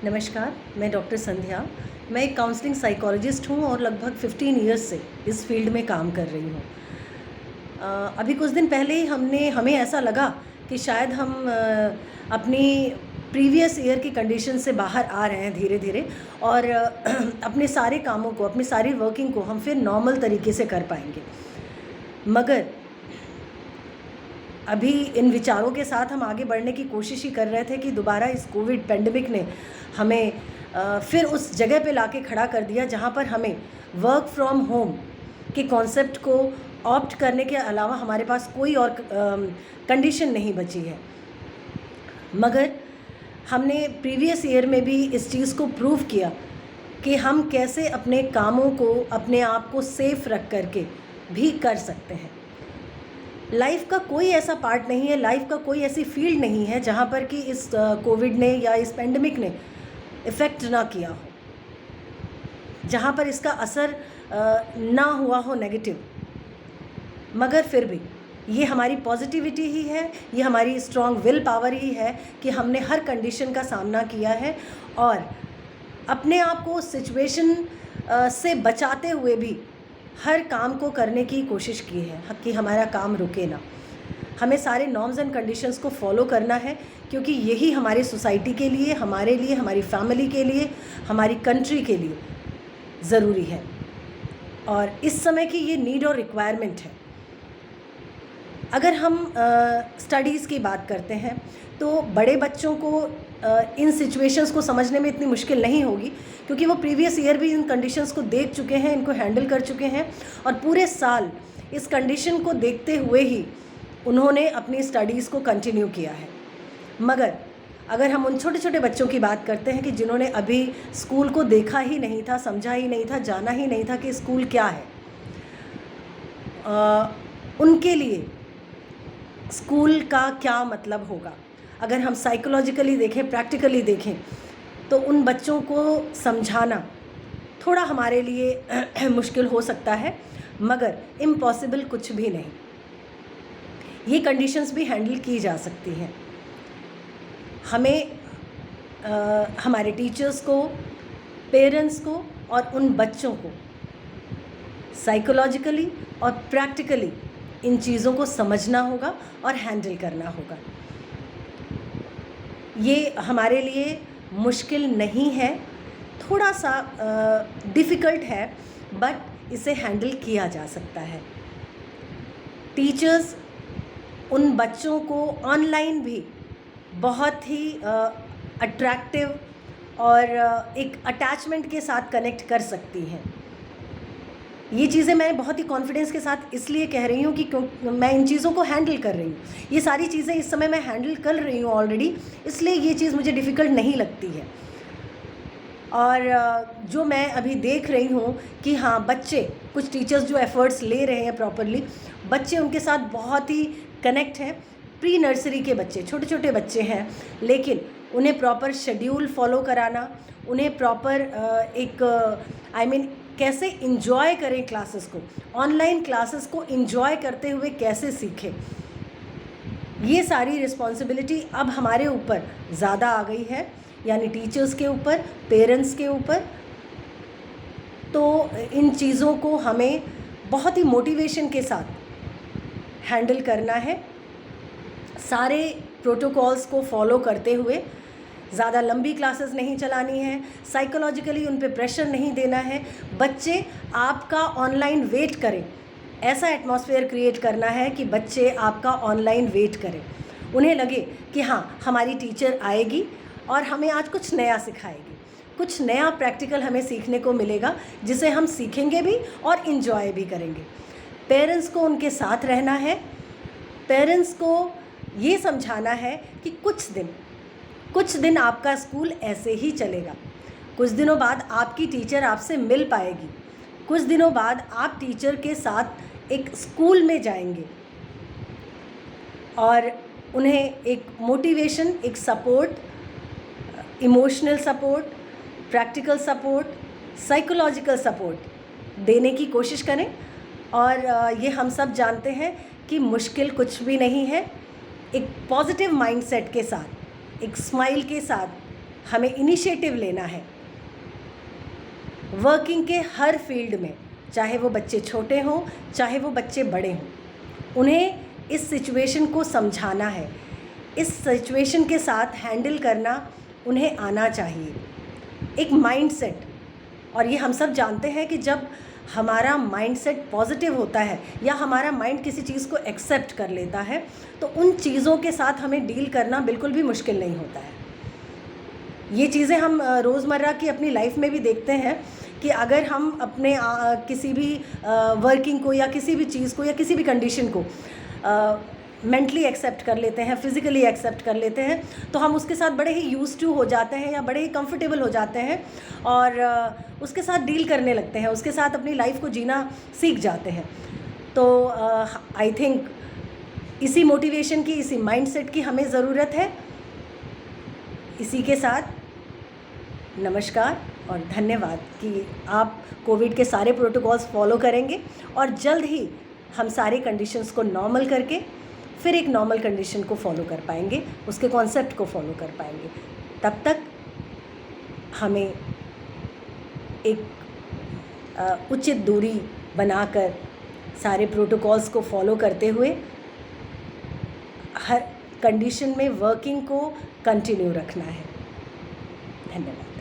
नमस्कार, मैं डॉक्टर संध्या। मैं एक काउंसलिंग साइकोलॉजिस्ट हूँ और लगभग 15 इयर्स से इस फील्ड में काम कर रही हूँ। अभी कुछ दिन पहले ही हमें ऐसा लगा कि शायद हम अपनी प्रीवियस ईयर की कंडीशन से बाहर आ रहे हैं धीरे-धीरे और अपने सारे कामों को, अपनी सारी वर्किंग को हम फिर नॉर्मल तरीके से कर पाएँगे। मगर अभी इन विचारों के साथ हम आगे बढ़ने की कोशिश ही कर रहे थे कि दोबारा इस कोविड पैंडेमिक ने हमें फिर उस जगह पे लाके खड़ा कर दिया जहाँ पर हमें वर्क फ्रॉम होम के कॉन्सेप्ट को ऑप्ट करने के अलावा हमारे पास कोई और कंडीशन नहीं बची है। मगर हमने प्रीवियस ईयर में भी इस चीज़ को प्रूव किया कि हम कैसे अपने कामों को, अपने आप को सेफ रख करके भी कर सकते हैं। लाइफ का कोई ऐसा पार्ट नहीं है, लाइफ का कोई ऐसी फील्ड नहीं है जहाँ पर कि इस कोविड ने या इस पेंडेमिक ने इफ़ेक्ट ना किया हो, जहाँ पर इसका असर ना हुआ हो नेगेटिव। मगर फिर भी ये हमारी पॉजिटिविटी ही है, ये हमारी स्ट्रॉन्ग विल पावर ही है कि हमने हर कंडीशन का सामना किया है और अपने आप को सिचुएशन से बचाते हुए भी हर काम को करने की कोशिश की है कि हमारा काम रुके ना। हमें सारे नॉर्म्स एंड कंडीशंस को फॉलो करना है क्योंकि यही हमारी सोसाइटी के लिए, हमारे लिए, हमारी फैमिली के लिए, हमारी कंट्री के लिए ज़रूरी है और इस समय की ये नीड और रिक्वायरमेंट है। अगर हम स्टडीज़ की बात करते हैं तो बड़े बच्चों को इन सिचुएशंस को समझने में इतनी मुश्किल नहीं होगी क्योंकि वो प्रीवियस ईयर भी इन कंडीशंस को देख चुके हैं, इनको हैंडल कर चुके हैं और पूरे साल इस कंडीशन को देखते हुए ही उन्होंने अपनी स्टडीज़ को कंटिन्यू किया है। मगर अगर हम उन छोटे छोटे बच्चों की बात करते हैं कि जिन्होंने अभी स्कूल को देखा ही नहीं था, समझा ही नहीं था, जाना ही नहीं था कि स्कूल क्या है, उनके लिए स्कूल का क्या मतलब होगा, अगर हम साइकोलॉजिकली देखें, प्रैक्टिकली देखें तो उन बच्चों को समझाना थोड़ा हमारे लिए मुश्किल हो सकता है, मगर इम्पॉसिबल कुछ भी नहीं। ये कंडीशंस भी हैंडल की जा सकती हैं। हमें हमारे टीचर्स को, पेरेंट्स को और उन बच्चों को साइकोलॉजिकली और प्रैक्टिकली इन चीज़ों को समझना होगा और हैंडल करना होगा। ये हमारे लिए मुश्किल नहीं है, थोड़ा सा डिफ़िकल्ट है, बट इसे हैंडल किया जा सकता है। टीचर्स उन बच्चों को ऑनलाइन भी बहुत ही अट्रैक्टिव और एक अटैचमेंट के साथ कनेक्ट कर सकती हैं। ये चीज़ें मैं बहुत ही कॉन्फिडेंस के साथ इसलिए कह रही हूँ कि मैं इन चीज़ों को हैंडल कर रही हूँ। ये सारी चीज़ें इस समय मैं हैंडल कर रही हूँ ऑलरेडी, इसलिए ये चीज़ मुझे डिफ़िकल्ट नहीं लगती है। और जो मैं अभी देख रही हूँ कि हाँ, बच्चे, कुछ टीचर्स जो एफ़र्ट्स ले रहे हैं प्रॉपरली, बच्चे उनके साथ बहुत ही कनेक्ट हैं। प्री नर्सरी के बच्चे, छोटे छोटे बच्चे हैं, लेकिन उन्हें प्रॉपर शेड्यूल फॉलो कराना, उन्हें प्रॉपर कैसे इंजॉय करें क्लासेस को, ऑनलाइन क्लासेस को इंजॉय करते हुए कैसे सीखें, ये सारी रिस्पॉन्सिबिलिटी अब हमारे ऊपर ज़्यादा आ गई है, यानी टीचर्स के ऊपर, पेरेंट्स के ऊपर। तो इन चीज़ों को हमें बहुत ही मोटिवेशन के साथ हैंडल करना है, सारे प्रोटोकॉल्स को फॉलो करते हुए। ज़्यादा लंबी क्लासेस नहीं चलानी है, साइकोलॉजिकली उन पे प्रेशर नहीं देना है। बच्चे आपका ऑनलाइन वेट करें, ऐसा एटमॉस्फेयर क्रिएट करना है कि बच्चे आपका ऑनलाइन वेट करें, उन्हें लगे कि हाँ, हमारी टीचर आएगी और हमें आज कुछ नया सिखाएगी, कुछ नया प्रैक्टिकल हमें सीखने को मिलेगा जिसे हम सीखेंगे भी और इन्जॉय भी करेंगे। पेरेंट्स को उनके साथ रहना है, पेरेंट्स को ये समझाना है कि कुछ दिन आपका स्कूल ऐसे ही चलेगा, कुछ दिनों बाद आपकी टीचर आपसे मिल पाएगी, कुछ दिनों बाद आप टीचर के साथ एक स्कूल में जाएंगे और उन्हें एक मोटिवेशन, एक support, emotional support, practical support, psychological support देने की कोशिश करें। और ये हम सब जानते हैं कि मुश्किल कुछ भी नहीं है। एक पॉजिटिव माइंडसेट के साथ, एक स्माइल के साथ हमें इनिशिएटिव लेना है वर्किंग के हर फील्ड में, चाहे वो बच्चे छोटे हों चाहे वो बच्चे बड़े हों। उन्हें इस सिचुएशन को समझाना है, इस सिचुएशन के साथ हैंडल करना उन्हें आना चाहिए। एक माइंडसेट, और ये हम सब जानते हैं कि जब हमारा माइंडसेट पॉजिटिव होता है या हमारा माइंड किसी चीज़ को एक्सेप्ट कर लेता है तो उन चीज़ों के साथ हमें डील करना बिल्कुल भी मुश्किल नहीं होता है। ये चीज़ें हम रोज़मर्रा की अपनी लाइफ में भी देखते हैं कि अगर हम अपने किसी भी वर्किंग को या किसी भी चीज़ को या किसी भी कंडीशन को मेंटली एक्सेप्ट कर लेते हैं, फिज़िकली एक्सेप्ट कर लेते हैं, तो हम उसके साथ बड़े ही यूज्ड टू हो जाते हैं या बड़े ही कंफर्टेबल हो जाते हैं और उसके साथ डील करने लगते हैं, उसके साथ अपनी लाइफ को जीना सीख जाते हैं। तो आई थिंक इसी मोटिवेशन की, इसी माइंडसेट की हमें ज़रूरत है। इसी के साथ नमस्कार और धन्यवाद कि आप कोविड के सारे प्रोटोकॉल्स फॉलो करेंगे और जल्द ही हम सारे कंडीशंस को नॉर्मल करके फिर एक नॉर्मल कंडीशन को फॉलो कर पाएंगे, उसके कॉन्सेप्ट को फॉलो कर पाएंगे। तब तक हमें एक उचित दूरी बनाकर सारे प्रोटोकॉल्स को फॉलो करते हुए हर कंडीशन में वर्किंग को कंटिन्यू रखना है। धन्यवाद।